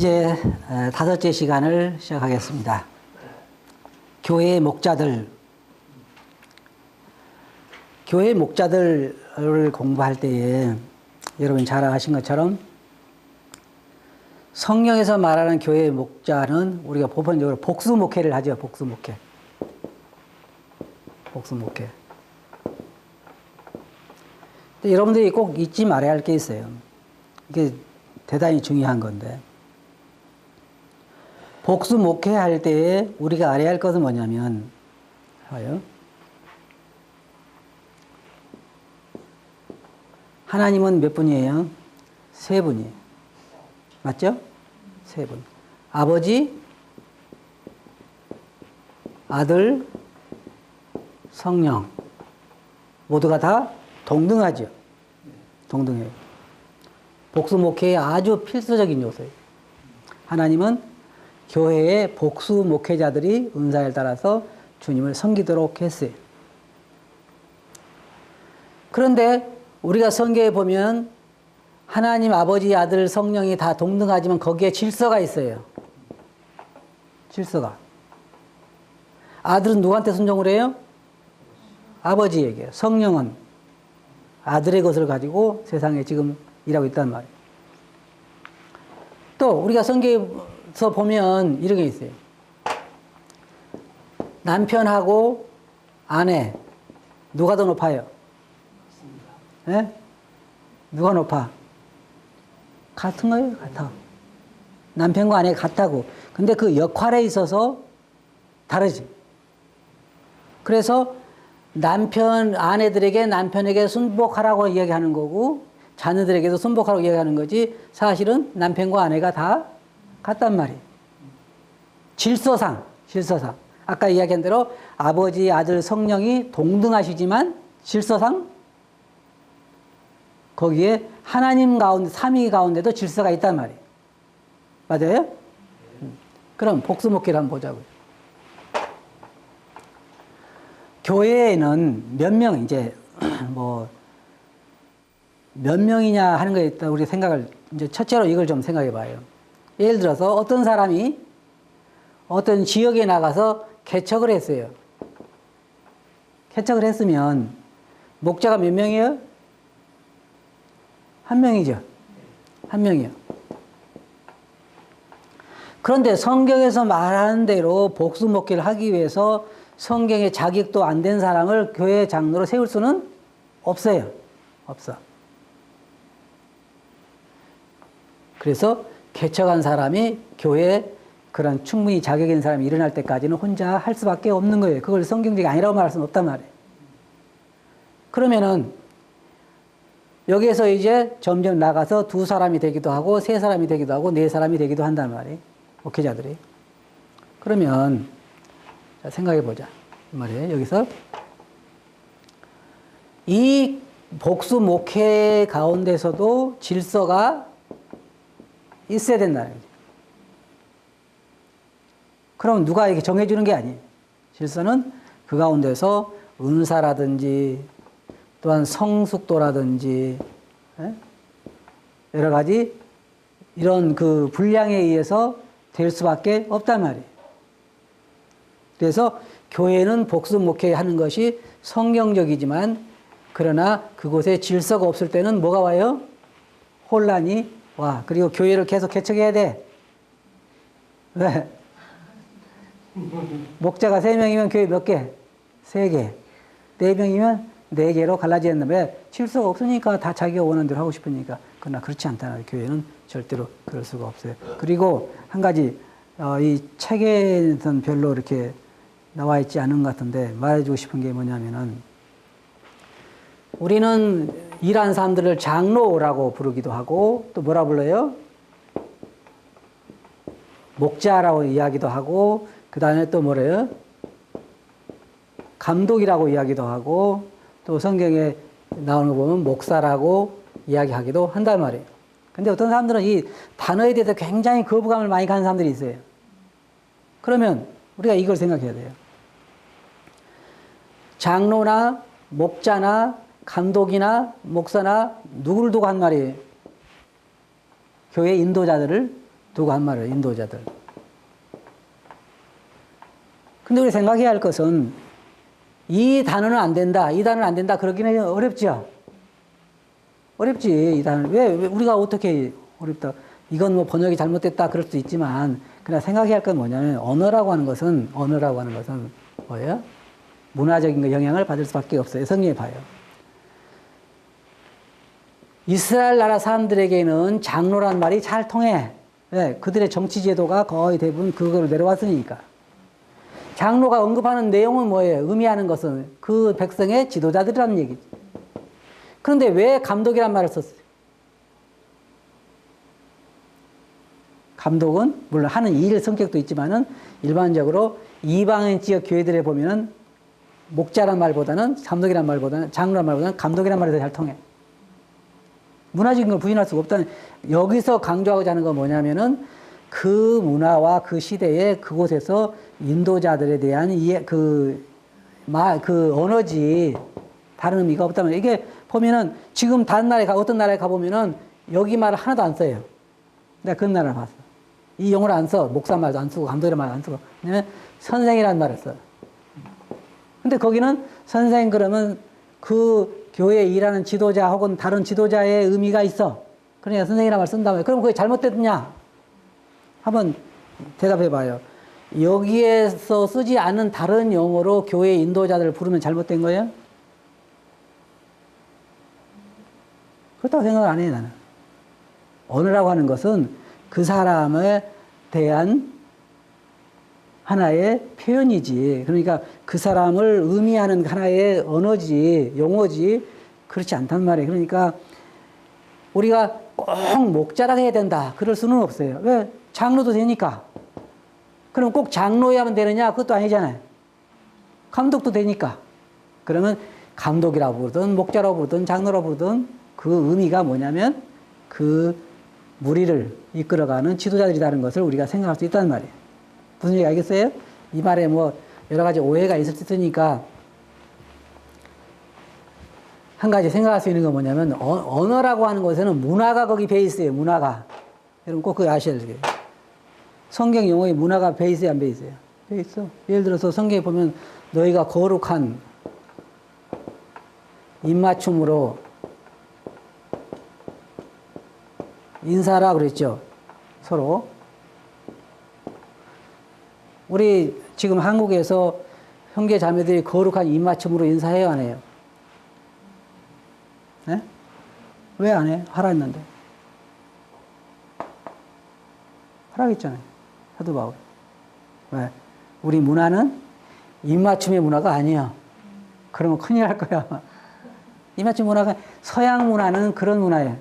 이제 5째 시간을 시작하겠습니다. 교회의 목자들. 교회의 목자들을 공부할 때에 여러분 잘 아신 것처럼 성경에서 말하는 교회의 목자는 우리가 보편적으로 복수 목회를 하죠. 복수 목회. 복수 목회. 근데 여러분들이 꼭 잊지 말아야 할 게 있어요. 이게 대단히 중요한 건데. 복수 목회할 때에 우리가 알아야 할 것은 뭐냐면, 하나님은 몇 분이에요? 세 분이에요. 맞죠? 세 분. 아버지, 아들, 성령. 모두가 다 동등하죠. 동등해요. 복수 목회의 아주 필수적인 요소예요. 하나님은 교회의 복수 목회자들이 은사에 따라서 주님을 섬기도록 했어요. 그런데 우리가 성경에 보면 하나님 아버지, 아들, 성령이 다 동등하지만 거기에 질서가 있어요. 질서가. 아들은 누구한테 순종을 해요? 아버지에게. 성령은 아들의 것을 가지고 세상에 지금 일하고 있단 말이에요. 또 우리가 성경에서 보면 이런 게 있어요. 남편하고 아내 누가 더 높아요? 네? 누가 높아? 같은 거예요, 같아. 남편과 아내가 같다고. 근데 그 역할에 있어서 다르지. 그래서 아내들에게 남편에게 순복하라고 이야기하는 거고, 자녀들에게도 순복하라고 이야기하는 거지, 사실은 남편과 아내가 다 같단 말이에요. 질서상. 아까 이야기한 대로 아버지, 아들, 성령이 동등하시지만 질서상 거기에 하나님 가운데, 삼위 가운데도 질서가 있단 말이에요. 맞아요? 그럼 복수 목회를 한번 보자고요. 교회에는 몇 명, 이제, 몇 명이냐 하는 거에 있다 우리 생각을, 이제 첫째로 이걸 좀 생각해 봐요. 예를 들어서 어떤 사람이 어떤 지역에 나가서 개척을 했어요. 개척을 했으면 목자가 몇 명이에요? 한 명이죠. 한 명이요. 그런데 성경에서 말하는 대로 복수 목회를 하기 위해서 성경에 자격도 안 된 사람을 교회 장로로 세울 수는 없어요. 없어. 그래서 개척한 사람이 교회에 그런 충분히 자격 있는 사람이 일어날 때까지는 혼자 할 수밖에 없는 거예요. 그걸 성경적이 아니라고 말할 수는 없단 말이에요. 그러면은 여기에서 이제 점점 나가서 2사람이 되기도 하고 3사람이 되기도 하고 4사람이 되기도 한단 말이에요. 목회자들이. 그러면 자, 생각해 보자. 말이에요. 여기서 이 복수 목회 가운데서도 질서가 있어야 된다는 거죠. 그럼 누가 이렇게 정해주는 게 아니에요. 질서는 그 가운데서 은사라든지 또한 성숙도라든지 여러 가지 이런 그 분량에 의해서 될 수밖에 없단 말이에요. 그래서 교회는 복수 목회하는 것이 성경적이지만 그러나 그곳에 질서가 없을 때는 뭐가 와요? 혼란이 와. 그리고 교회를 계속 개척해야 돼. 왜? 목자가 3명이면 교회 몇 개? 3개. 4명이면 4개로 갈라지는 왜? 질서가 없으니까 다 자기가 원하는 대로 하고 싶으니까. 그러나 그렇지 않다는 교회는 절대로 그럴 수가 없어요. 그리고 한 가지 이 책에는 별로 이렇게 나와 있지 않은 것 같은데 말해주고 싶은 게 뭐냐면은 우리는 일하는 사람들을 장로라고 부르기도 하고 또 뭐라 불러요? 목자라고 이야기도 하고 그 다음에 또 뭐래요? 감독이라고 이야기도 하고 또 성경에 나오는 거 보면 목사라고 이야기하기도 한단 말이에요. 근데 어떤 사람들은 이 단어에 대해서 굉장히 거부감을 많이 가는 사람들이 있어요. 그러면 우리가 이걸 생각해야 돼요. 장로나 목자나 감독이나 목사나 누구를 두고 한 말이에요? 교회 인도자들을 두고 한 말을 인도자들. 근데 우리 생각해야 할 것은 이 단어는 안 된다, 이 단어는 안 된다 그러기는 어렵죠. 어렵지. 이 단어 왜 우리가 어떻게 어렵다. 이건 뭐 번역이 잘못됐다 그럴 수도 있지만 그러나 생각해야 할 건 뭐냐면 언어라고 하는 것은 뭐예요? 문화적인 영향을 받을 수밖에 없어요. 성경에 봐요. 이스라엘 나라 사람들에게는 장로란 말이 잘 통해. 왜? 그들의 정치 제도가 거의 대부분 그거로 내려왔으니까. 장로가 언급하는 내용은 뭐예요? 의미하는 것은 그 백성의 지도자들이라는 얘기죠. 그런데 왜 감독이란 말을 썼어요? 감독은 물론 하는 일 성격도 있지만은 일반적으로 이방인 지역 교회들에 보면은 목자란 말보다는 감독이란 말보다는 장로란 말보다는 감독이란 말이 더 잘 통해. 문화적인 걸 부인할 수가 없다는. 여기서 강조하고자 하는 건 뭐냐면은 그 문화와 그 시대에 그곳에서 인도자들에 대한 그 언어지 다른 의미가 없다면 이게 보면은 지금 다른 나라에 어떤 나라에 가보면은 여기 말을 하나도 안 써요. 내가 그런 나라를 봤어. 이 용어를 안 써. 목사 말도 안 쓰고 감독이란 말도 안 쓰고 왜냐면 선생이라는 말을 써. 근데 거기는 선생 그러면 그 교회에 일하는 지도자 혹은 다른 지도자의 의미가 있어. 그러니까 선생이라는 말 쓴다면 그럼 그게 잘못됐냐? 한번 대답해 봐요. 여기에서 쓰지 않은 다른 용어로 교회 인도자들을 부르면 잘못된 거예요? 그렇다고 생각을 안 해요, 나는. 언어라고 하는 것은 그 사람에 대한 하나의 표현이지. 그러니까 그 사람을 의미하는 하나의 언어지, 용어지. 그렇지 않단 말이에요. 그러니까 우리가 꼭 목자라 해야 된다. 그럴 수는 없어요. 왜? 장로도 되니까. 그럼 꼭 장로여야만 되느냐? 그것도 아니잖아요. 감독도 되니까. 그러면 감독이라고 부르든 목자라고 부르든 장로라고 부르든 그 의미가 뭐냐면 그 무리를 이끌어가는 지도자들이라는 것을 우리가 생각할 수 있다는 말이에요. 무슨 얘기 알겠어요? 이 말에 뭐 여러 가지 오해가 있을 수 있으니까 한 가지 생각할 수 있는 건 뭐냐면 언어라고 하는 것에는 문화가 거기 베이스예요. 문화가. 여러분 꼭 그거 아셔야 돼요. 성경 용어의 문화가 베이스에 안 베이스예요? 베이스. 예를 들어서 성경에 보면 너희가 거룩한 입맞춤으로 인사하라 그랬죠. 서로. 우리 지금 한국에서 형제 자매들이 거룩한 입맞춤으로 인사해요, 안 해요? 네? 왜 안 해? 하라 했는데. 하라고 했잖아요. 사도 바울. 왜? 우리 문화는 입맞춤의 문화가 아니야. 그러면 큰일 날 거야. 입맞춤 문화가, 서양 문화는 그런 문화예요.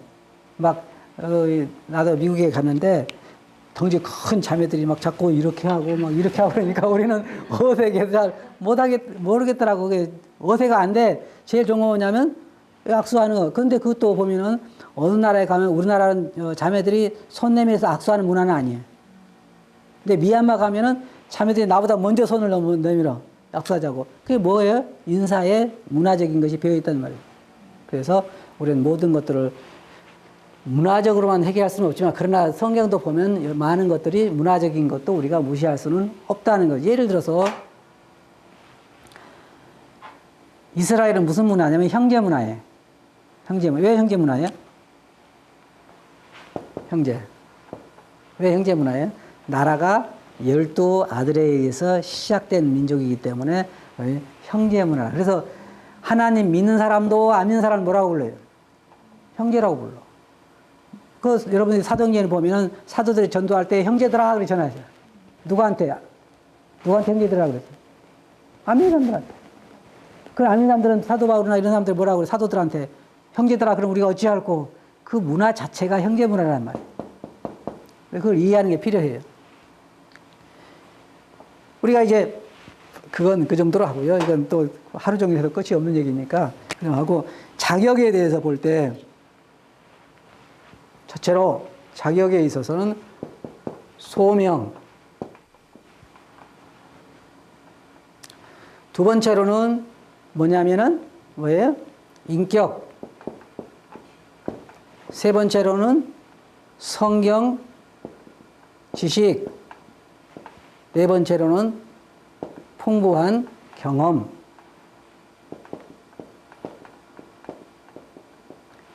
막, 나도 미국에 갔는데, 덩치 큰 자매들이 막 자꾸 이렇게 하고, 막 이렇게 하고 그러니까 우리는 어색해서 잘 모르겠더라고. 그게 어색가 안 돼. 제일 좋은 거 뭐냐면, 악수하는 거. 근데 그것도 보면은, 어느 나라에 가면 우리나라는 자매들이 손 내밀어서 악수하는 문화는 아니에요. 근데 미얀마 가면은 자매들이 나보다 먼저 손을 내밀어. 악수하자고. 그게 뭐예요? 인사에 문화적인 것이 배어있다는 말이에요. 그래서 우리는 모든 것들을 문화적으로만 해결할 수는 없지만, 그러나 성경도 보면 많은 것들이 문화적인 것도 우리가 무시할 수는 없다는 거죠. 예를 들어서, 이스라엘은 무슨 문화냐면 형제 문화예요. 형제 문화. 왜 형제 문화예요? 형제. 왜 형제 문화예요? 나라가 12아들에 의해서 시작된 민족이기 때문에 형제 문화. 그래서 하나님 믿는 사람도 안 믿는 사람 뭐라고 불러요? 형제라고 불러. 그 여러분이 사도행전을 보면은 사도들이 전도할 때 형제들아 그렇게 전하죠. 누구한테 형제들아 그랬어요? 안 믿는 사람들한테. 그 안 믿는 사람들은 사도 바울이나 이런 사람들 뭐라고 그래? 사도들한테 형제들아 그럼 우리가 어찌할꼬? 그 문화 자체가 형제 문화란 말이에요. 그걸 이해하는 게 필요해요. 우리가 이제 그건 그 정도로 하고요. 이건 또 하루 종일 해도 끝이 없는 얘기니까 그냥 하고, 자격에 대해서 볼 때 첫째로 자격에 있어서는 소명, 두 번째로는 뭐냐면은 뭐예요? 인격, 세 번째로는 성경 지식, 네 번째로는 풍부한 경험.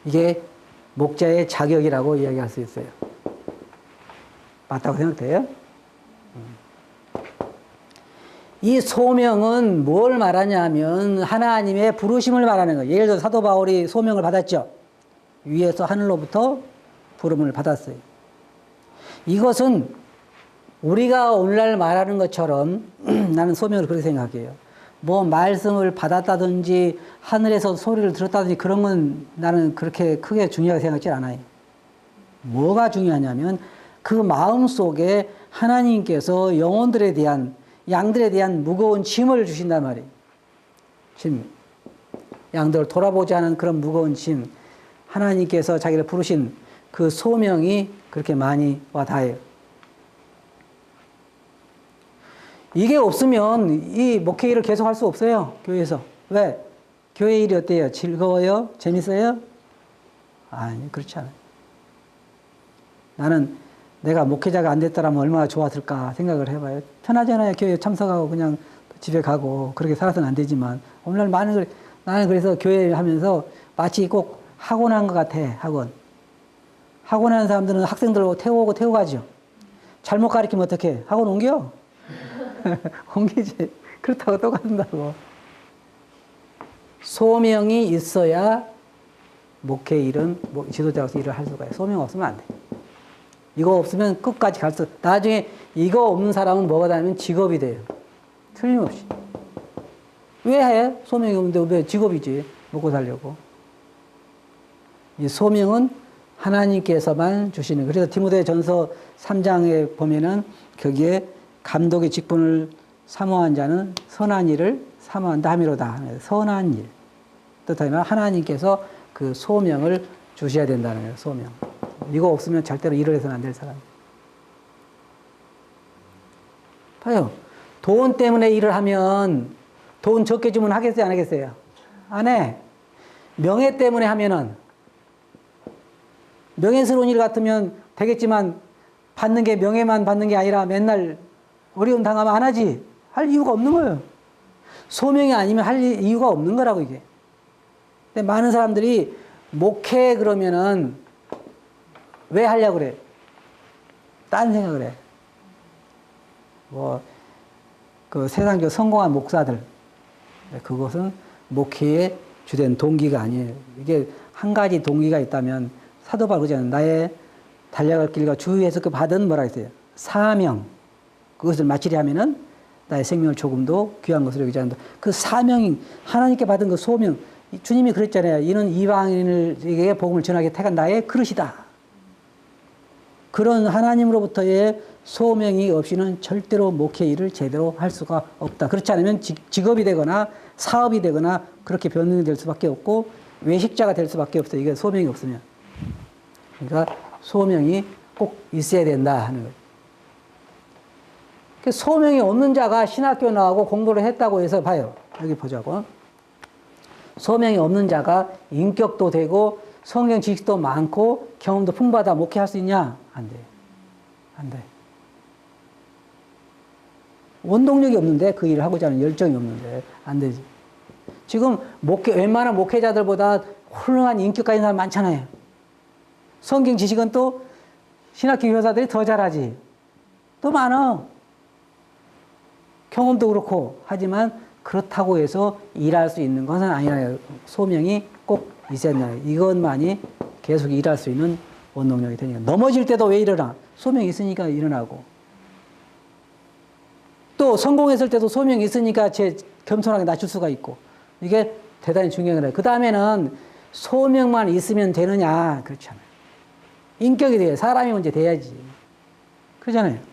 이게 목자의 자격이라고 이야기할 수 있어요. 맞다고 생각돼요? 이 소명은 뭘 말하냐면 하나님의 부르심을 말하는 거예요. 예를 들어 사도 바울이 소명을 받았죠. 위에서 하늘로부터 부름을 받았어요. 이것은 우리가 오늘날 말하는 것처럼 나는 소명을 그렇게 생각해요. 뭐 말씀을 받았다든지 하늘에서 소리를 들었다든지 그런 건 나는 그렇게 크게 중요하게 생각하지 않아요. 뭐가 중요하냐면 그 마음 속에 하나님께서 영혼들에 대한 양들에 대한 무거운 짐을 주신단 말이에요. 짐. 양들을 돌아보지 않은 그런 무거운 짐. 하나님께서 자기를 부르신 그 소명이 그렇게 많이 와 닿아요. 이게 없으면 이 목회 일을 계속 할 수 없어요. 교회에서. 왜? 교회 일이 어때요? 즐거워요? 재밌어요? 아니, 그렇지 않아요. 나는 내가 목회자가 안 됐더라면 얼마나 좋았을까 생각을 해봐요. 편하잖아요. 교회에 참석하고 그냥 집에 가고 그렇게 살아서는 안 되지만 오늘날 나는 그래서 교회 하면서 마치 꼭 학원 한 것 같아. 학원 하는 사람들은 학생들 태우고 가죠. 잘못 가르치면 어떡해? 학원 옮겨? 옮기지. 그렇다고 또 간다고. 소명이 있어야 목회 일은 지도자로서 일을 할 수가 있어요. 소명 없으면 안 돼. 이거 없으면 끝까지 나중에 이거 없는 사람은 뭐가 되냐면 직업이 돼요. 틀림없이. 왜 해? 소명이 없는데 왜 직업이지? 먹고 살려고. 이 소명은 하나님께서만 주시는. 그래서 디모데전서 3장에 보면은 거기에 감독의 직분을 사모한 자는 선한 일을 사모한다 함이로다. 선한 일. 뜻하면 하나님께서 그 소명을 주셔야 된다는 거예요. 소명. 이거 없으면 절대로 일을 해서는 안 될 사람. 봐요. 돈 때문에 일을 하면 돈 적게 주면 하겠어요? 안 하겠어요? 안 해. 명예 때문에 하면은 명예스러운 일 같으면 되겠지만 받는 게 명예만 받는 게 아니라 맨날 어려움 당하면 안 하지. 할 이유가 없는 거예요. 소명이 아니면 할 이유가 없는 거라고 이게. 근데 많은 사람들이 목회 그러면은 왜 하려고 그래? 딴 생각을 해. 그 세상적 성공한 목사들. 그것은 목회의 주된 동기가 아니에요. 이게 한 가지 동기가 있다면 사도 바울 그러잖아요. 나의 달려갈 길과 주위에서 그 받은 뭐라 했어요? 사명. 그것을 마치려 하면은 나의 생명을 조금도 귀한 것으로 여기지 않는다. 그 사명이 하나님께 받은 그 소명. 주님이 그랬잖아요. 이는 이방인에게 복음을 전하게 택한 나의 그릇이다. 그런 하나님으로부터의 소명이 없이는 절대로 목회 일을 제대로 할 수가 없다. 그렇지 않으면 직업이 되거나 사업이 되거나 그렇게 변경될 수밖에 없고 외식자가 될 수밖에 없어요. 이게 소명이 없으면. 그러니까 소명이 꼭 있어야 된다 하는 거예요. 소명이 없는 자가 신학교 나오고 공부를 했다고 해서 봐요. 여기 보자고. 소명이 없는 자가 인격도 되고 성경 지식도 많고 경험도 풍부하다 목회할 수 있냐? 안 돼. 안 돼. 원동력이 없는데 그 일을 하고자 하는 열정이 없는데 안 되지. 지금 웬만한 목회자들보다 훌륭한 인격 가진 사람 많잖아요. 성경 지식은 또 신학교 교사들이 더 잘하지. 또 많아. 경험도 그렇고 하지만 그렇다고 해서 일할 수 있는 것은 아니라요. 소명이 꼭 있어야 된다. 이것만이 계속 일할 수 있는 원동력이 되니까. 넘어질 때도 왜 일어나? 소명이 있으니까 일어나고. 또 성공했을 때도 소명이 있으니까 겸손하게 낮출 수가 있고. 이게 대단히 중요한 거예요. 그 다음에는 소명만 있으면 되느냐? 그렇지 않아요. 인격이 돼요. 사람이 먼저 돼야지. 그러잖아요.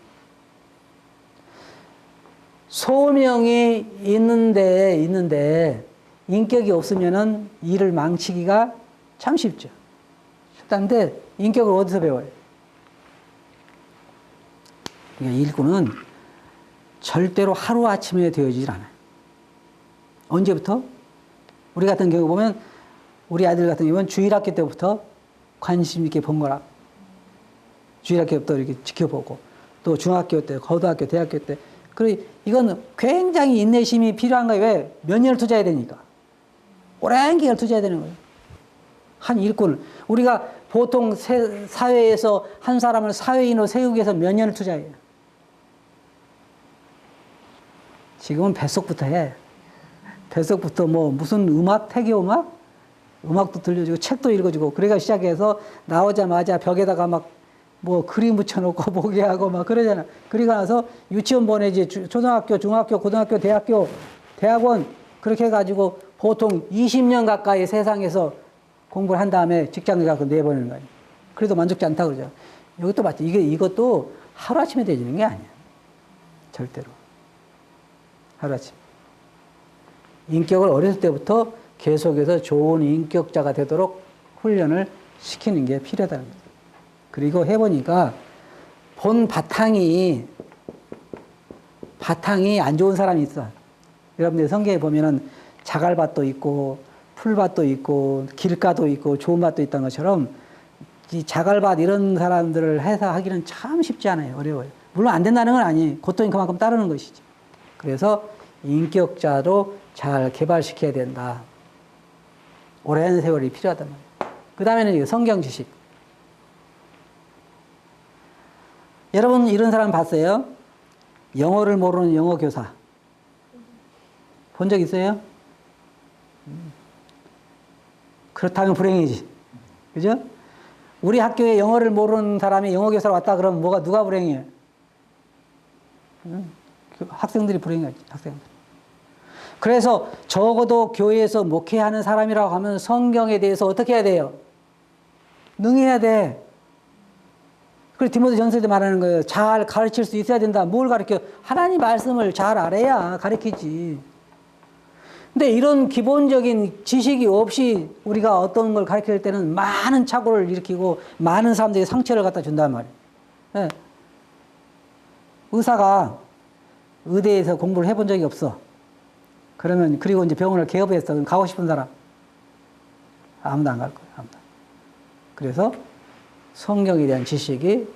소명이 있는데 인격이 없으면은 일을 망치기가 참 쉽죠. 쉽다는데 인격을 어디서 배워요? 그러니까 일꾼은 절대로 하루아침에 되어지질 않아요. 언제부터? 우리 같은 경우 보면 우리 아이들 같은 경우는 주일학교 때부터 관심 있게 본 거라. 주일학교 때부터 이렇게 지켜보고 또 중학교 때, 고등학교, 대학교 때. 그리고 이건 굉장히 인내심이 필요한 거예요. 왜? 몇 년을 투자해야 되니까. 오랜 기간을 투자해야 되는 거예요. 한 일꾼을. 우리가 보통 사회에서 한 사람을 사회인으로 세우기 위해서 몇 년을 투자해요. 지금은 뱃속부터 해. 뱃속부터 뭐 무슨 음악, 태교 음악? 음악도 들려주고 책도 읽어주고 그래가 시작해서 나오자마자 벽에다가 막 뭐 그림 붙여놓고 보게 하고 막 그러잖아. 그리고 나서 유치원 보내지 초등학교, 중학교, 고등학교, 대학교, 대학원 그렇게 해가지고 보통 20년 가까이 세상에서 공부를 한 다음에 직장에 가서 내보내는 거예요. 그래도 만족지 않다고 그러죠. 이것도 맞죠. 이것도 하루아침에 되지는 게 아니야. 절대로. 하루아침. 인격을 어렸을 때부터 계속해서 좋은 인격자가 되도록 훈련을 시키는 게 필요하다는 거죠. 그리고 해보니까 본 바탕이 안 좋은 사람이 있어. 여러분들 성경에 보면은 자갈밭도 있고 풀밭도 있고 길가도 있고 좋은 밭도 있다는 것처럼 이 자갈밭 이런 사람들을 해서 하기는 참 쉽지 않아요. 어려워요. 물론 안 된다는 건 아니에요. 고통이 그만큼 따르는 것이지. 그래서 인격자로 잘 개발시켜야 된다. 오랜 세월이 필요하단 말이에요. 그 다음에는 성경 지식. 여러분 이런 사람 봤어요? 영어를 모르는 영어 교사. 본 적 있어요? 그렇다면 불행이지. 그죠? 우리 학교에 영어를 모르는 사람이 영어 교사로 왔다 그러면 누가 불행해요? 학생들이 불행하지, 학생들. 그래서 적어도 교회에서 목회하는 사람이라고 하면 성경에 대해서 어떻게 해야 돼요? 능해야 돼. 그래서 디모데전서에도 말하는 거예요. 잘 가르칠 수 있어야 된다. 뭘 가르쳐? 하나님 말씀을 잘 알아야 가르치지. 근데 이런 기본적인 지식이 없이 우리가 어떤 걸 가르칠 때는 많은 착오를 일으키고 많은 사람들이 상처를 갖다 준단 말이에요. 네. 의사가 의대에서 공부를 해본 적이 없어. 그리고 이제 병원을 개업했어. 그럼 가고 싶은 사람? 아무도 안 갈 거예요. 아무도. 그래서 성경에 대한 지식이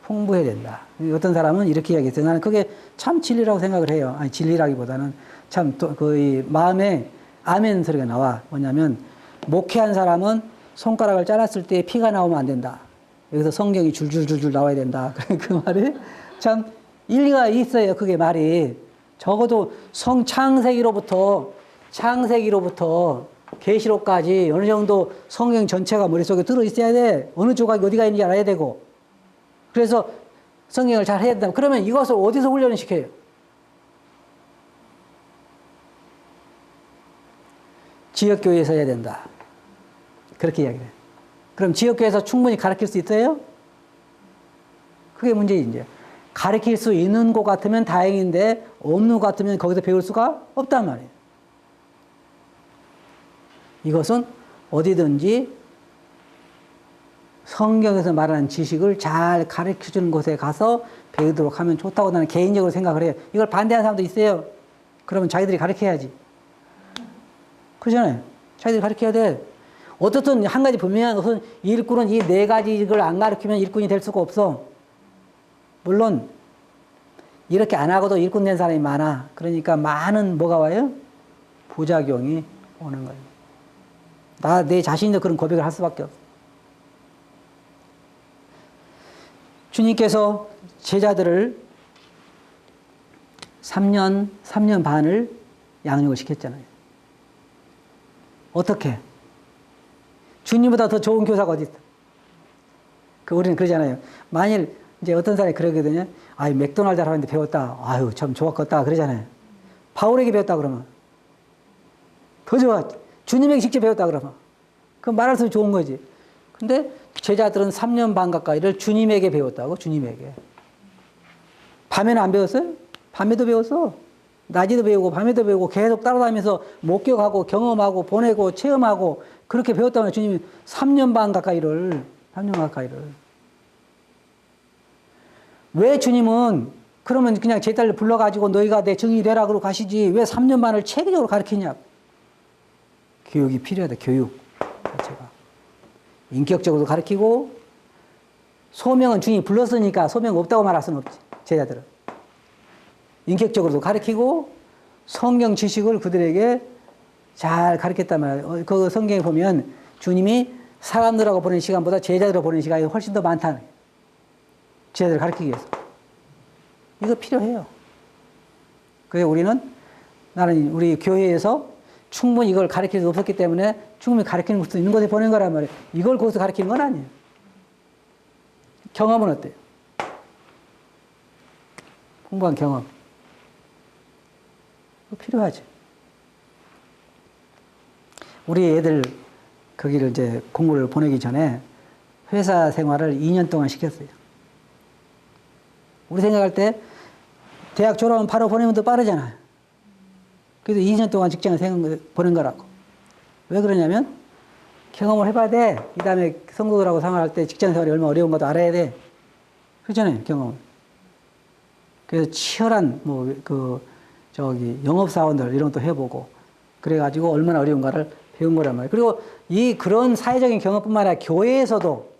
풍부해야 된다. 어떤 사람은 이렇게 이야기했어요. 나는 그게 참 진리라고 생각을 해요. 아니, 진리라기보다는 참 거의 마음에 아멘 소리가 나와. 뭐냐면, 목회한 사람은 손가락을 잘랐을 때 피가 나오면 안 된다. 여기서 성경이 줄줄줄줄 나와야 된다. 그 말이 참 일리가 있어요. 그게 말이. 적어도 창세기로부터 계시록까지 어느 정도 성경 전체가 머릿속에 들어있어야 돼. 어느 조각이 어디가 있는지 알아야 되고. 그래서 성경을 잘 해야 된다. 그러면 이것을 어디서 훈련을 시켜요? 지역교회에서 해야 된다. 그렇게 이야기를 해요. 그럼 지역교회에서 충분히 가르칠 수 있어요? 그게 문제지, 이제. 가르칠 수 있는 곳 같으면 다행인데, 없는 곳 같으면 거기서 배울 수가 없단 말이에요. 이것은 어디든지 성경에서 말하는 지식을 잘 가르쳐주는 곳에 가서 배우도록 하면 좋다고 나는 개인적으로 생각을 해요. 이걸 반대하는 사람도 있어요. 그러면 자기들이 가르쳐야지. 그러잖아요. 자기들이 가르쳐야 돼. 어떻든 한 가지 분명한 것은 일꾼은 이 네 가지를 안 가르치면 일꾼이 될 수가 없어. 물론 이렇게 안 하고도 일꾼 된 사람이 많아. 그러니까 많은 뭐가 와요? 부작용이 오는 거예요. 내 자신도 그런 고백을 할 수밖에 없어. 주님께서 제자들을 3년 반을 양육을 시켰잖아요. 어떻게? 주님보다 더 좋은 교사가 어디 있어? 우리는 그러잖아요. 만일 이제 어떤 사람이 그러거든요. 맥도날드 하는데 배웠다. 아유, 참 좋았겠다. 그러잖아요. 바울에게 배웠다 그러면 더 좋아. 주님에게 직접 배웠다 그러면 그럼 말할수록 좋은 거지. 근데 제자들은 3년 반 가까이를 주님에게 배웠다고. 주님에게. 밤에는 안 배웠어요? 밤에도 배웠어. 낮에도 배우고 밤에도 배우고 계속 따라다니면서 목격하고 경험하고 보내고 체험하고 그렇게 배웠다면 주님이 3년 반 가까이를. 왜 주님은 그러면 그냥 제 딸을 불러가지고 너희가 내 증인이 되라 그러고 가시지 왜 3년 반을 체계적으로 가르치냐? 교육이 필요하다. 교육 자체가. 인격적으로 가르치고 소명은 주님이 불렀으니까 소명 없다고 말할 수는 없지. 제자들은. 인격적으로도 가르치고 성경 지식을 그들에게 잘 가르쳤단 말이에요. 그 성경에 보면 주님이 사람들하고 보내는 시간보다 제자들하고 보내는 시간이 훨씬 더 많다는 거예요. 제자들을 가르치기 위해서. 이거 필요해요. 그래서 나는 우리 교회에서 충분히 이걸 가르칠 수 없었기 때문에 충분히 가르치는 것도 있는 곳에 보낸 거란 말이에요. 이걸 거기서 가르치는 건 아니에요. 경험은 어때요? 풍부한 경험. 그거 필요하지. 우리 애들 거기를 이제 공부를 보내기 전에 회사 생활을 2년 동안 시켰어요. 우리 생각할 때 대학 졸업하면 바로 보내면 더 빠르잖아요. 그래서 2년 동안 직장을 보낸 거라고. 왜 그러냐면 경험을 해봐야 돼. 이 다음에 성도들하고 생활할 때 직장 생활이 얼마나 어려운 것도 알아야 돼. 그렇잖아요, 경험을. 그래서 치열한 영업사원들 이런 것도 해보고 그래가지고 얼마나 어려운가를 배운 거란 말이에요. 그리고 그런 사회적인 경험뿐만 아니라 교회에서도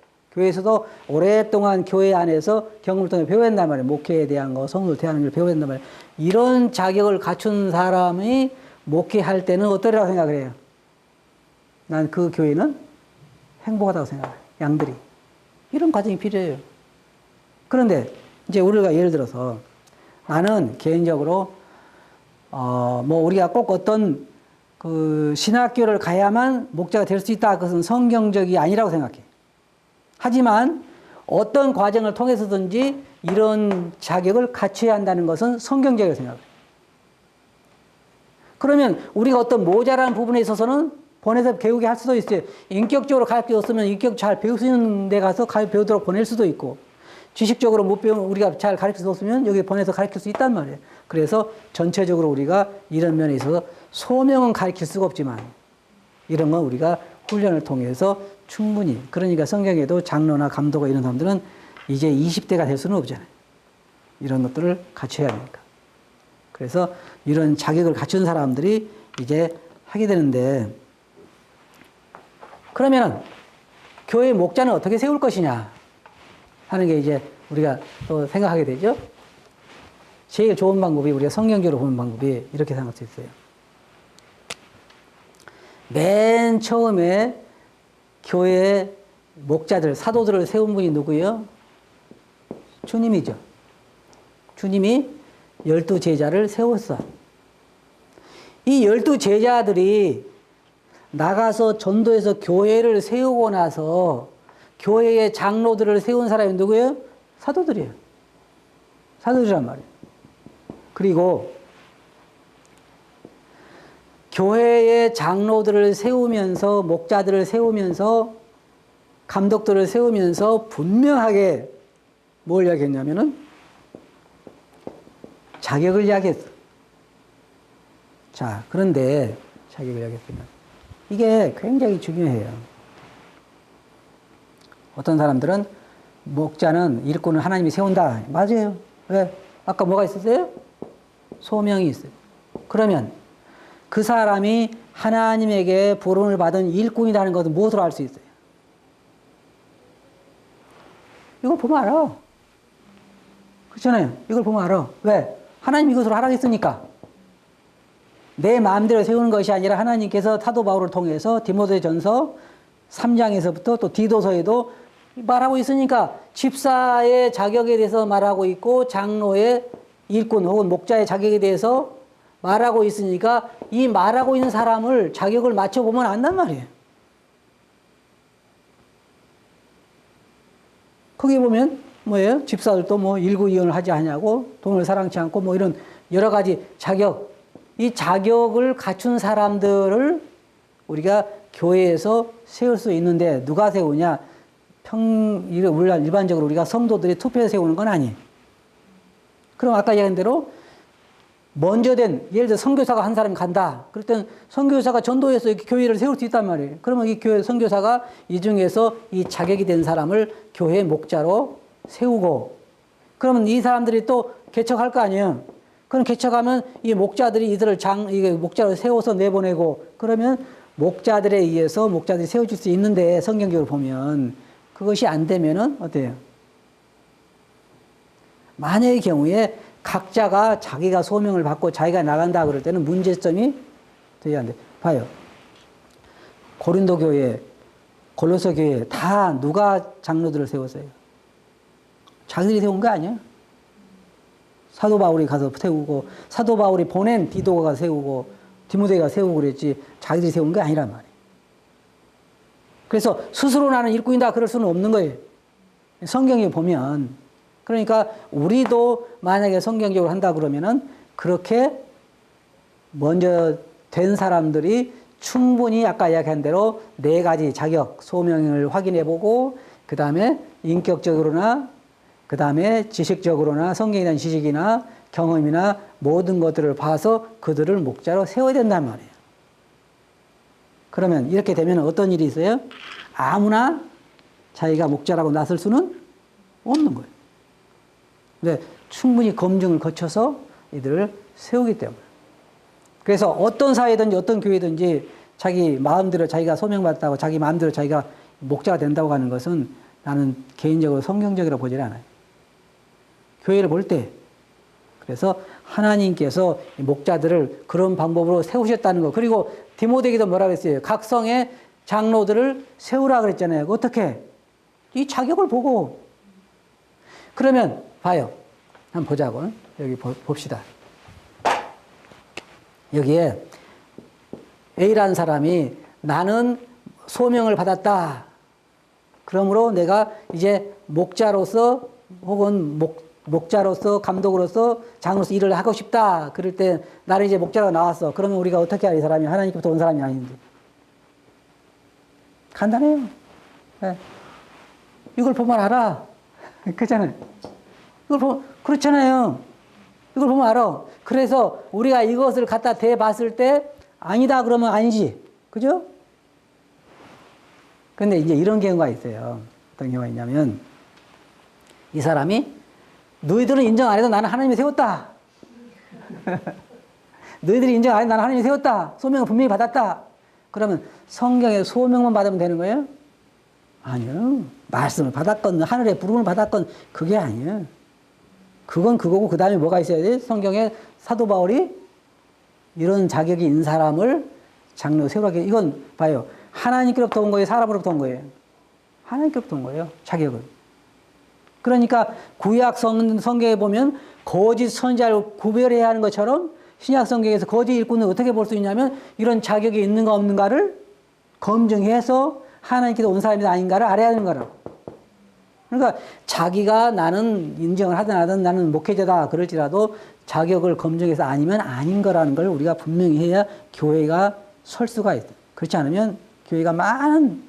오랫동안 교회 안에서 경험을 통해 배워야 된단 말이에요. 목회에 대한 거, 성도를 대하는 걸 배워야 된단 말이에요. 이런 자격을 갖춘 사람이 목회할 때는 어떠리라고 생각을 해요? 난 그 교회는 행복하다고 생각해요. 양들이. 이런 과정이 필요해요. 그런데 이제 우리가 예를 들어서 나는 개인적으로 우리가 꼭 어떤 신학교를 가야만 목자가 될 수 있다. 그것은 성경적이 아니라고 생각해. 하지만 어떤 과정을 통해서든지 이런 자격을 갖춰야 한다는 것은 성경적이라고 생각해요. 그러면 우리가 어떤 모자란 부분에 있어서는 보내서 배우게 할 수도 있어요. 인격적으로 가르쳐줬으면 인격 잘 배울 수 있는 데 가서 배우도록 보낼 수도 있고, 지식적으로 못 배우면 우리가 잘 가르쳐줬으면 여기 보내서 가르칠 수 있단 말이에요. 그래서 전체적으로 우리가 이런 면에 있어서 소명은 가르칠 수가 없지만 이런 건 우리가 훈련을 통해서 충분히, 그러니까 성경에도 장로나 감독과 이런 사람들은 이제 20대가 될 수는 없잖아요. 이런 것들을 갖춰야 하니까. 그래서 이런 자격을 갖춘 사람들이 이제 하게 되는데, 그러면 교회 목자는 어떻게 세울 것이냐 하는 게 이제 우리가 또 생각하게 되죠. 제일 좋은 방법이, 우리가 성경적으로 보는 방법이 이렇게 생각할 수 있어요. 맨 처음에 교회 목자들, 사도들을 세운 분이 누구예요? 주님이죠. 주님이 12제자를 세웠어. 이 12제자들이 나가서 전도해서 교회를 세우고 나서 교회의 장로들을 세운 사람이 누구예요? 사도들이에요. 사도들이란 말이에요. 그리고 교회의 장로들을 세우면서, 목자들을 세우면서, 감독들을 세우면서 분명하게 뭘 이야기했냐면은 자격을 이야기했어. 자, 그런데 자격을 이야기했으면 이게 굉장히 중요해요. 어떤 사람들은 목자는, 일꾼은 하나님이 세운다. 맞아요. 왜? 아까 뭐가 있었어요? 소명이 있어요. 그러면 그 사람이 하나님에게 부름을 받은 일꾼이라는 것은 무엇으로 알 수 있어요? 이걸 보면 알아. 그렇잖아요. 이걸 보면 알아. 왜? 하나님 이것으로 하라고 했으니까. 내 마음대로 세우는 것이 아니라 하나님께서 사도 바울을 통해서 디모데전서 3장에서부터 또 디도서에도 말하고 있으니까, 집사의 자격에 대해서 말하고 있고 장로의, 일꾼 혹은 목자의 자격에 대해서 말하고 있으니까 이 말하고 있는 사람을 자격을 맞춰보면 안단 말이에요. 거기 보면 뭐예요? 집사들도 뭐 일구이연을 하지 않냐고, 돈을 사랑치 않고 뭐 이런 여러 가지 자격, 이 자격을 갖춘 사람들을 우리가 교회에서 세울 수 있는데 누가 세우냐? 일반적으로 우리가 성도들이 투표해서 세우는 건 아니에요. 그럼 아까 얘기한 대로 먼저 된, 예를 들어 선교사가 한 사람이 간다. 그럴 때는 선교사가 전도해서 이렇게 교회를 세울 수 있단 말이에요. 그러면 이 교회 선교사가 이 중에서 이 자격이 된 사람을 교회 목자로 세우고, 그러면 이 사람들이 또 개척할 거 아니에요. 그럼 개척하면 이 목자들이 이들을 목자로 세워서 내보내고, 그러면 목자들에 의해서 목자들이 세워질 수 있는데, 성경적으로 보면 그것이 안 되면은 어때요? 만약의 경우에 각자가 자기가 소명을 받고 자기가 나간다 그럴 때는 문제점이 돼야 안 돼. 봐요. 고린도 교회, 골로새 교회 다 누가 장로들을 세웠어요? 자기들이 세운 거 아니야? 사도 바울이 가서 세우고 사도 바울이 보낸 디도가 세우고 디모데가 세우고 그랬지 자기들이 세운 게 아니란 말이에요. 그래서 스스로 나는 일꾼이다 그럴 수는 없는 거예요. 성경에 보면 그러니까 우리도 만약에 성경적으로 한다 그러면은 그렇게 먼저 된 사람들이 충분히 아까 이야기한 대로 4가지 자격, 소명을 확인해보고 그 다음에 인격적으로나 그 다음에 지식적으로나 성경에 대한 지식이나 경험이나 모든 것들을 봐서 그들을 목자로 세워야 된단 말이에요. 그러면 이렇게 되면 어떤 일이 있어요? 아무나 자기가 목자라고 나설 수는 없는 거예요. 근데 충분히 검증을 거쳐서 이들을 세우기 때문에. 그래서 어떤 사회든지 어떤 교회든지 자기 마음대로 자기가 소명받았다고 자기 마음대로 자기가 목자가 된다고 하는 것은 나는 개인적으로 성경적이라고 보질 않아요. 교회를 볼 때. 그래서 하나님께서 목자들을 그런 방법으로 세우셨다는 거. 그리고 디모데에게도 뭐라 그랬어요? 각 성의 장로들을 세우라 그랬잖아요. 어떻게? 이 자격을 보고. 그러면 봐요. 한번 보자고. 여기 봅시다. 여기에 A라는 사람이 나는 소명을 받았다. 그러므로 내가 이제 목자로서 혹은 목자로서 감독으로서 장로로서 일을 하고 싶다. 그럴 때 나는 이제 목자로 나왔어. 그러면 우리가 어떻게 알아? 이 사람이 하나님께부터 온 사람이 아닌데. 간단해요. 네. 이걸 보면 알아. 그렇잖아요. 그렇잖아요. 이걸 보면 알아. 그래서 우리가 이것을 갖다 대봤을 때 아니다 그러면 아니지. 그죠? 근데 이제 이런 경우가 있어요. 어떤 경우가 있냐면 이 사람이 너희들은 인정 안 해도 나는 하나님이 세웠다. 너희들이 인정 안 해도 나는 하나님이 세웠다. 소명을 분명히 받았다. 그러면 성경에 소명만 받으면 되는 거예요? 아니요. 말씀을 받았건 하늘의 부름을 받았건 그게 아니에요. 그건 그거고 그 다음에 뭐가 있어야 돼? 성경에 사도 바울이 이런 자격이 있는 사람을 장로 세우라고 이건 봐요. 하나님께로부터 온 거예요? 사람으로부터 온 거예요? 하나님께로부터 온 거예요. 자격은. 그러니까 구약 성경에 보면 거짓 선지자를 구별해야 하는 것처럼 신약 성경에서 거짓 일꾼을 어떻게 볼 수 있냐면 이런 자격이 있는가 없는가를 검증해서 하나님께서 온 사람이 아닌가를 알아야 하는 거라고. 그러니까 자기가 나는 인정을 하든 안 하든 나는 목회자다 그럴지라도 자격을 검증해서 아니면 아닌 거라는 걸 우리가 분명히 해야 교회가 설 수가 있어요. 그렇지 않으면 교회가 많은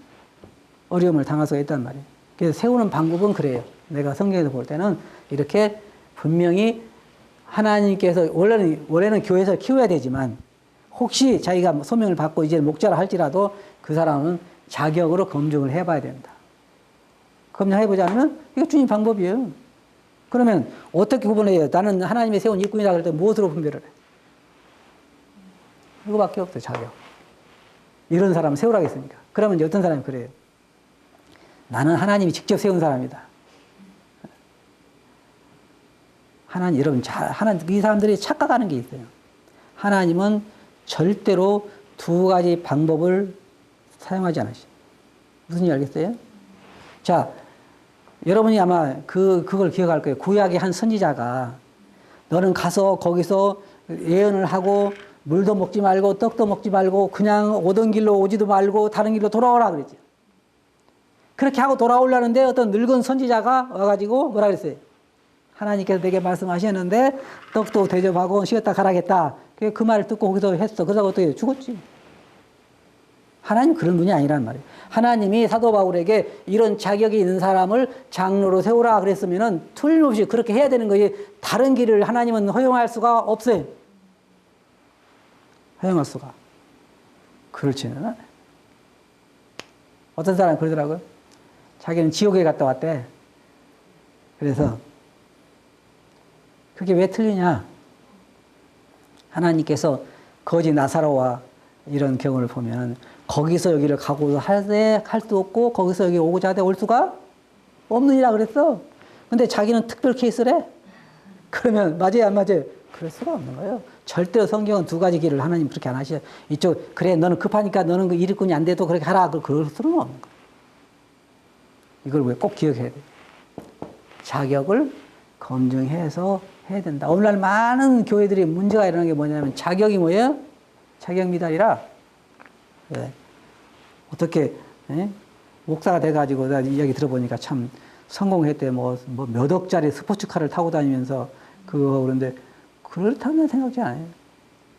어려움을 당할 수가 있단 말이에요. 그래서 세우는 방법은 그래요. 내가 성경에서 볼 때는 이렇게 분명히 하나님께서 원래는 교회에서 키워야 되지만 혹시 자기가 소명을 받고 이제 목자라 할지라도 그 사람은 자격으로 검증을 해봐야 된다. 검증해보지 않으면 이거 주님 방법이에요. 그러면 어떻게 구분해요? 나는 하나님의 세운 일꾼이다 그럴 때 무엇으로 분별을 해? 이거밖에 없어요. 자격. 이런 사람을 세우라겠습니까? 그러면 어떤 사람이 그래요? 나는 하나님이 직접 세운 사람이다. 하나님, 여러분, 이 사람들이 착각하는 게 있어요. 하나님은 절대로 2가지 방법을 사용하지 않으시죠. 무슨 일 알겠어요? 자, 여러분이 아마 그걸 기억할 거예요. 구약의 한 선지자가 너는 가서 거기서 예언을 하고 물도 먹지 말고 떡도 먹지 말고 그냥 오던 길로 오지도 말고 다른 길로 돌아오라 그랬죠. 그렇게 하고 돌아오려는데 어떤 늙은 선지자가 와가지고 뭐라 그랬어요? 하나님께서 내게 말씀하셨는데 떡도 대접하고 쉬었다 가라겠다. 그 말을 듣고 거기서 했어. 그러다가 어떻게 죽었지. 하나님 그런 분이 아니란 말이에요. 하나님이 사도 바울에게 이런 자격이 있는 사람을 장로로 세우라 그랬으면은 틀림없이 그렇게 해야 되는 거지. 다른 길을 하나님은 허용할 수가 없어요. 허용할 수가. 그렇지는 않아요. 어떤 사람이 그러더라고요. 자기는 지옥에 갔다 왔대. 그래서 그게 왜 틀리냐? 하나님께서 거지 나사로와 이런 경우를 보면 거기서 여기를 가고도 할 수 없고 거기서 여기 오고자 하되 올 수가 없느니라 그랬어. 근데 자기는 특별 케이스래. 그러면 맞아요, 안 맞아요? 그럴 수가 없는 거예요. 절대로 성경은 두 가지 길을 하나님 그렇게 안 하셔. 이쪽, 그래, 너는 급하니까 너는 그 일꾼이 안 돼도 그렇게 하라. 그럴 수는 없는 거예요. 이걸 왜 꼭 기억해야 돼요? 자격을 검증해서 해야 된다. 오늘날 많은 교회들이 문제가 일어나는 게 뭐냐면 자격이 뭐예요? 자격 미달이라. 네. 어떻게 목사가 돼가지고 나 이야기 들어보니까 참 성공했대. 뭐 몇 억짜리 스포츠카를 타고 다니면서 그거 그런데 그렇다는 생각지 않아요.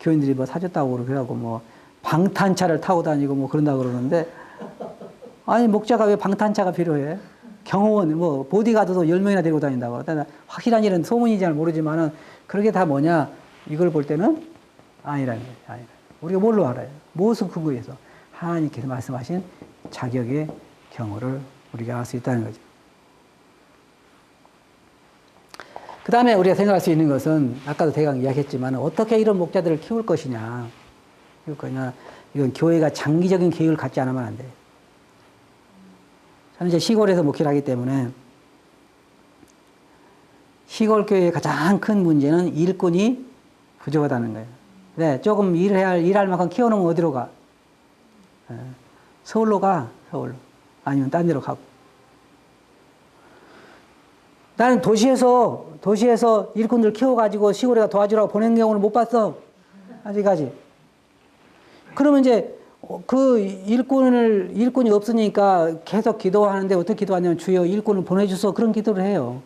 교인들이 뭐 사줬다고 그러고 뭐 방탄차를 타고 다니고 뭐 그런다 그러는데 아니 목자가 왜 방탄차가 필요해? 경호원 뭐 보디가드도 10명이나 데리고 다닌다고. 확실한 일은 소문이 잘 모르지만은 그렇게 다 뭐냐 이걸 볼 때는 아니라는 거예요. 아니라. 우리가 뭘로 알아요? 무엇을 근거해서 하나님께서 말씀하신 자격의 경우를 우리가 알 수 있다는 거죠. 그 다음에 우리가 생각할 수 있는 것은 아까도 대강 이야기했지만 어떻게 이런 목자들을 키울 것이냐. 키울 거냐. 이건 교회가 장기적인 계획을 갖지 않으면 안 돼요. 저는 이제 시골에서 목회를 하기 때문에 시골 교회의 가장 큰 문제는 일꾼이 부족하다는 거예요. 네, 조금 일할 만큼 키워놓으면 어디로 가? 서울로 가, 서울로. 아니면 딴 데로 가고. 나는 도시에서 일꾼들 키워가지고 시골에 가 도와주라고 보낸 경우는 못 봤어. 아직까지. 그러면 이제 그 일꾼이 없으니까 계속 기도하는데 어떻게 기도하냐면 주여 일꾼을 보내주소 그런 기도를 해요.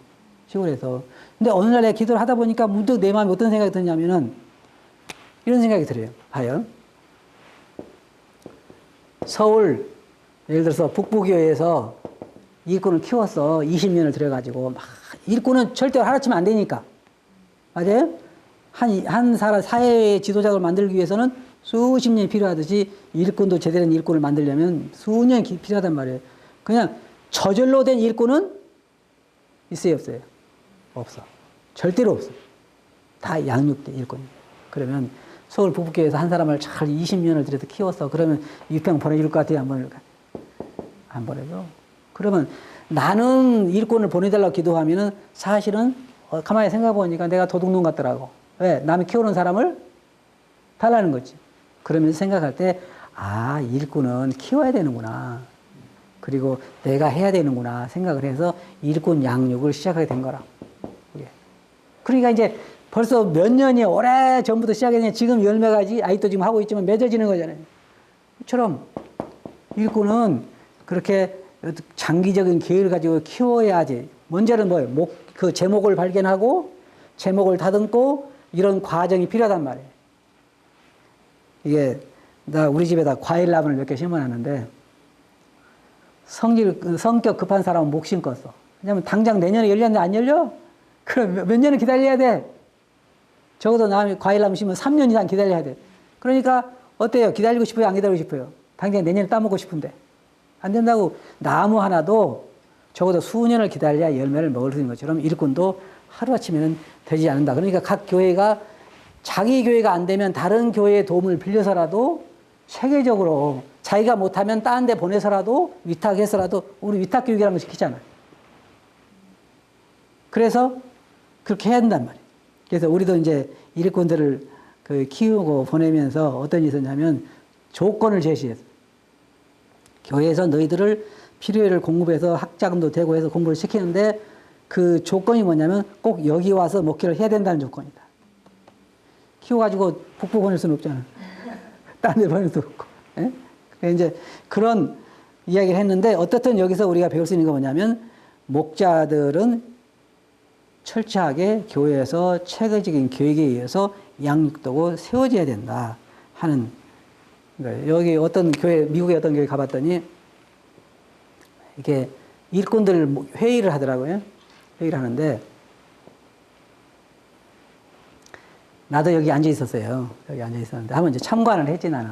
시골에서. 근데 어느 날 내가 기도를 하다 보니까 문득 내 마음에 어떤 생각이 드냐면은 이런 생각이 들어요. 봐요. 서울, 예를 들어서 북부교회에서 일꾼을 키웠어. 20년을 들여가지고. 막 일꾼은 절대로 하루치면 안 되니까. 맞아요? 한 사람, 사회의 지도자를 만들기 위해서는 수십 년이 필요하듯이 일꾼도 제대로 된 일꾼을 만들려면 수년이 필요하단 말이에요. 그냥 저절로 된 일꾼은 있어요, 없어요? 없어. 절대로 없어. 다 양육된 일꾼이에요. 그러면 서울 북부교회에서 한 사람을 잘 20년을 들여서 키웠어. 그러면 육평 보내줄 것 같아요? 안 보내줄까? 안 보내줘. 그러면 나는 일꾼을 보내달라고 기도하면은 사실은 가만히 생각해 보니까 내가 도둑놈 같더라고. 왜? 남이 키우는 사람을 달라는 거지. 그러면서 생각할 때, 아, 일꾼은 키워야 되는구나. 그리고 내가 해야 되는구나 생각을 해서 일꾼 양육을 시작하게 된 거라. 그러니까 이제 벌써 몇 년이 오래 전부터 시작했는데 지금 열매가지 아직도 지금 하고 있지만 맺어지는 거잖아요. 그처럼 일꾼은 그렇게 장기적인 계획을 가지고 키워야지. 먼저는 뭐예요? 그 제목을 발견하고 제목을 다듬고 이런 과정이 필요하단 말이에요. 이게 우리 집에다 과일나무를 몇 개 심어놨는데 성격 급한 사람은 못 심었어. 왜냐면 당장 내년에 열렸는데 안 열려? 그럼 몇 년을 기다려야 돼. 적어도 과일나무 심으면 3년 이상 기다려야 돼. 그러니까 어때요? 기다리고 싶어요? 안 기다리고 싶어요? 당장 내년에 따먹고 싶은데. 안 된다고. 나무 하나도 적어도 수년을 기다려야 열매를 먹을 수 있는 것처럼 일꾼도 하루아침에는 되지 않는다. 그러니까 각 교회가 자기 교회가 안 되면 다른 교회의 도움을 빌려서라도 세계적으로 자기가 못하면 다른 데 보내서라도 위탁해서라도 우리 위탁교육이라는 걸 시키잖아요. 그래서 그렇게 해야 된단 말이에요. 그래서 우리도 이제 일꾼들을 키우고 보내면서 어떤 일이 있었냐면 조건을 제시했어요. 교회에서 너희들을 필요를 공급해서 학자금도 대고 해서 공부를 시키는데 그 조건이 뭐냐면 꼭 여기 와서 목회를 해야 된다는 조건이다. 키워가지고 북부 보낼 수는 없잖아. 딴 데 보낼 수 없고. 예? 그래서 이제 그런 이야기를 했는데 어떻든 여기서 우리가 배울 수 있는 건 뭐냐면 목자들은 철저하게 교회에서 체계적인 계획에 의해서 양육되고 세워져야 된다 하는 거예요. 여기 어떤 교회, 미국의 어떤 교회 가봤더니 이렇게 일꾼들 회의를 하더라고요. 회의를 하는데 나도 여기 앉아 있었어요. 여기 앉아 있었는데 한번 이제 참관을 했지 나는.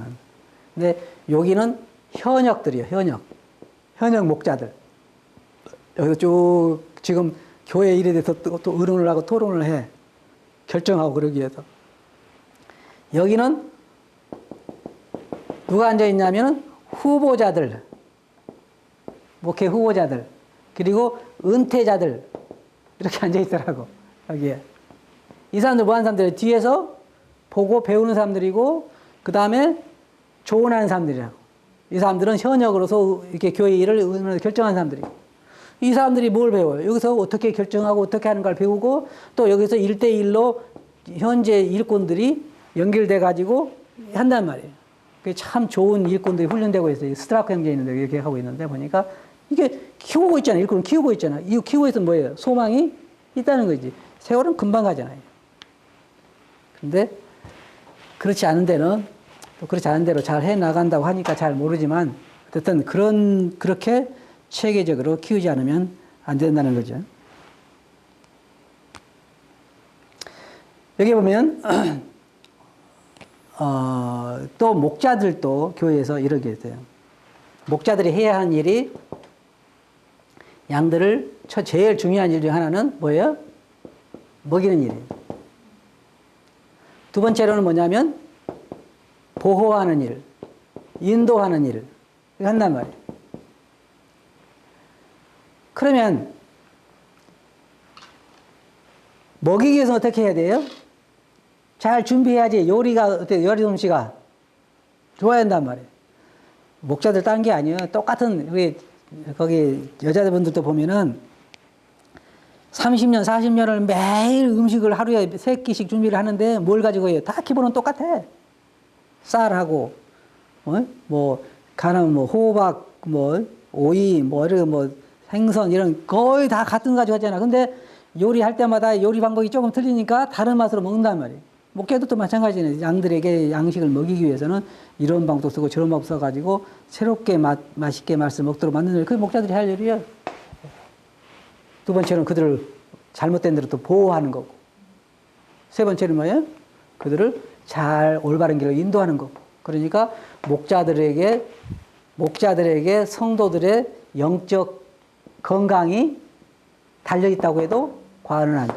근데 여기는 현역들이에요. 현역 목자들. 여기서 쭉 지금 교회 일에 대해서 또 의논을 하고 토론을 해. 결정하고 그러기 위해서. 여기는 누가 앉아 있냐면은 후보자들, 목회 후보자들, 그리고 은퇴자들 이렇게 앉아 있더라고 여기에. 이 사람들 뭐 하는 사람들? 뒤에서 보고 배우는 사람들이고, 그 다음에 조언하는 사람들이라고. 이 사람들은 현역으로서 이렇게 교회 일을 결정하는 사람들이고. 이 사람들이 뭘 배워요? 여기서 어떻게 결정하고 어떻게 하는 걸 배우고, 또 여기서 1대1로 현재 일꾼들이 연결돼 가지고 한단 말이에요. 그게 참 좋은 일꾼들이 훈련되고 있어요. 스트라크 형제 있는데 이렇게 하고 있는데 보니까 이게 키우고 있잖아요. 일꾼을 키우고 있잖아요. 이 키우고 있으면 뭐예요? 소망이 있다는 거지. 세월은 금방 가잖아요. 근데 그렇지 않은 데는 또 그렇지 않은 대로 잘 해 나간다고 하니까 잘 모르지만 어쨌든 그렇게 체계적으로 키우지 않으면 안 된다는 거죠. 여기 보면 또 목자들도 교회에서 이러게 돼요. 목자들이 해야 하는 일이 양들을 제일 중요한 일 중 하나는 뭐예요? 먹이는 일이에요. 두 번째로는 뭐냐면 보호하는 일, 인도하는 일을 한단 말이에요. 그러면 먹이기 위해서 어떻게 해야 돼요? 잘 준비해야지. 요리가 어때요? 요리 솜씨가 좋아야 한단 말이에요. 목자들 딴 게 아니에요. 똑같은 우리 거기 여자분들도 보면은 30년, 40년을 매일 음식을 하루에 3끼씩 준비를 하는데 뭘 가지고 해요? 다 기본은 똑같아. 쌀하고, 뭐, 가는 뭐, 호박, 뭐, 오이, 뭐, 이런 뭐, 생선, 이런 거의 다 같은 거 가지고 하잖아. 근데 요리할 때마다 요리 방법이 조금 틀리니까 다른 맛으로 먹는단 말이에요. 목자도 또 마찬가지네. 양들에게 양식을 먹이기 위해서는 이런 방법 쓰고 저런 방법 써가지고 새롭게 맛있게 맛을 먹도록 만드는 일. 그게 목자들이 할 일이에요. 두 번째는 그들을 잘못된 대로 또 보호하는 거고. 세 번째는 뭐예요? 그들을 잘 올바른 길로 인도하는 거고. 그러니까 목자들에게 성도들의 영적 건강이 달려있다고 해도 과언은 안 돼.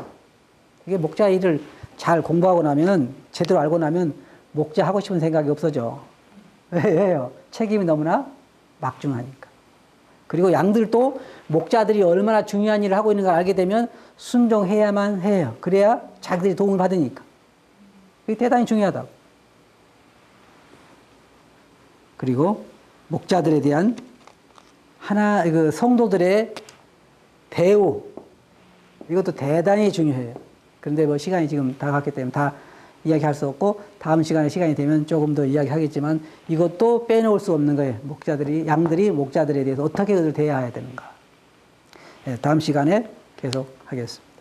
이게 목자 일을 잘 공부하고 나면, 제대로 알고 나면 목자 하고 싶은 생각이 없어져. 왜요? 책임이 너무나 막중하니까. 그리고 양들도 목자들이 얼마나 중요한 일을 하고 있는 걸 알게 되면 순종해야만 해요. 그래야 자기들이 도움을 받으니까. 이게 대단히 중요하다고. 그리고 목자들에 대한 성도들의 대우, 이것도 대단히 중요해요. 그런데 뭐 시간이 지금 다 갔기 때문에 다 이야기할 수 없고, 다음 시간에 시간이 되면 조금 더 이야기하겠지만, 이것도 빼놓을 수 없는 거예요. 양들이 목자들에 대해서 어떻게 그들 대해야 되는가. 네, 다음 시간에 계속 하겠습니다.